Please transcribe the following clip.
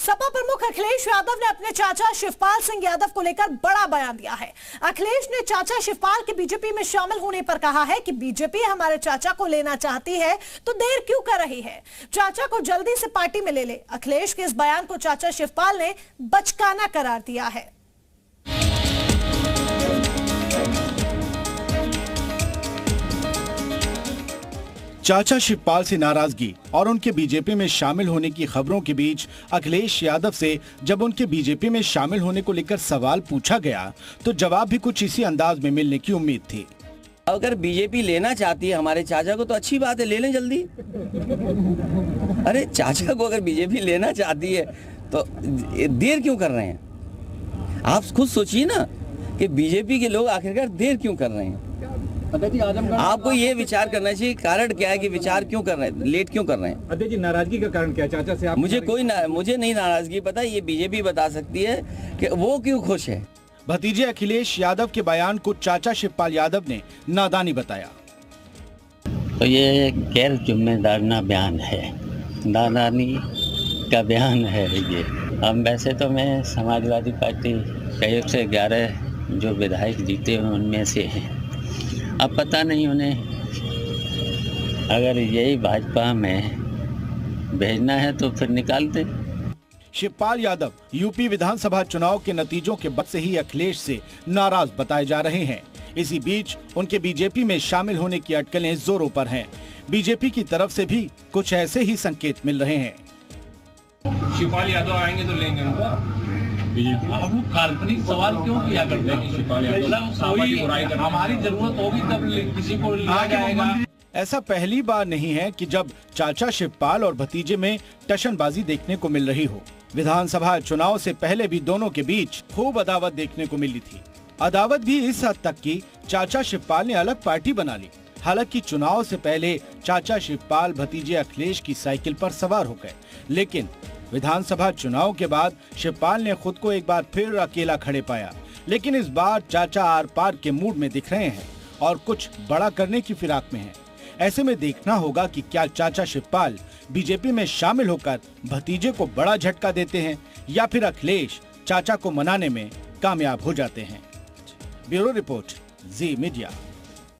सपा प्रमुख अखिलेश यादव ने अपने चाचा शिवपाल सिंह यादव को लेकर बड़ा बयान दिया है। अखिलेश ने चाचा शिवपाल के बीजेपी में शामिल होने पर कहा है कि बीजेपी हमारे चाचा को लेना चाहती है तो देर क्यों कर रही है, चाचा को जल्दी से पार्टी में ले ले। अखिलेश के इस बयान को चाचा शिवपाल ने बचकाना करार दिया है। चाचा शिवपाल से नाराजगी और उनके बीजेपी में शामिल होने की खबरों के बीच अखिलेश यादव से जब उनके बीजेपी में शामिल होने को लेकर सवाल पूछा गया तो जवाब भी कुछ इसी अंदाज में मिलने की उम्मीद थी। अगर बीजेपी लेना चाहती है हमारे चाचा को तो अच्छी बात है, ले लें जल्दी। अरे चाचा को अगर बीजेपी लेना चाहती है तो देर क्यों कर रहे हैं? आप खुद सोचिए ना कि बीजेपी के लोग आखिरकार देर क्यों कर रहे हैं। आपको ये विचार करना चाहिए कारण क्या है कि विचार क्यों कर रहे हैं, लेट क्यों कर रहे हैं। अध्यक्ष जी, नाराजगी का कारण क्या है चाचा से? आप मुझे नहीं नाराजगी पता, ये बीजेपी बता सकती है कि वो क्यों खुश है। भतीजे अखिलेश यादव के बयान को चाचा शिवपाल यादव ने नादानी बताया। तो ये गैर जिम्मेदाराना बयान है, नादानी का बयान है ये। अब वैसे तो मैं समाजवादी पार्टी के 111 जो विधायक जीते हैं उनमें से हैं। अब पता नहीं उन्हें अगर यही भाजपा में भेजना है तो फिर निकाल दे। शिवपाल यादव यूपी विधानसभा चुनाव के नतीजों के बाद से ही अखिलेश से नाराज बताए जा रहे हैं। इसी बीच उनके बीजेपी में शामिल होने की अटकलें जोरों पर हैं। बीजेपी की तरफ से भी कुछ ऐसे ही संकेत मिल रहे हैं। शिवपाल यादव आएंगे तो लेंगे उनको। अब वो काल्पनिक सवाल क्यों किया करते हैं? हमारी जरूरत होगी तब किसी को लिया जाएगा। ऐसा पहली बार नहीं है कि जब चाचा शिवपाल और भतीजे में टशनबाजी देखने को मिल रही हो। विधानसभा चुनाव से पहले भी दोनों के बीच खूब अदावत देखने को मिली थी। अदावत भी इस हद तक कि चाचा शिवपाल ने अलग पार्टी बना ली। हालांकि चुनाव से पहले चाचा शिवपाल भतीजे अखिलेश की साइकिल पर सवार हो गए, लेकिन विधानसभा चुनाव के बाद शिवपाल ने खुद को एक बार फिर अकेला खड़े पाया। लेकिन इस बार चाचा आर पार के मूड में दिख रहे हैं और कुछ बड़ा करने की फिराक में हैं। ऐसे में देखना होगा कि क्या चाचा शिवपाल बीजेपी में शामिल होकर भतीजे को बड़ा झटका देते हैं या फिर अखिलेश चाचा को मनाने में कामयाब हो जाते हैं। ब्यूरो रिपोर्ट, जी मीडिया।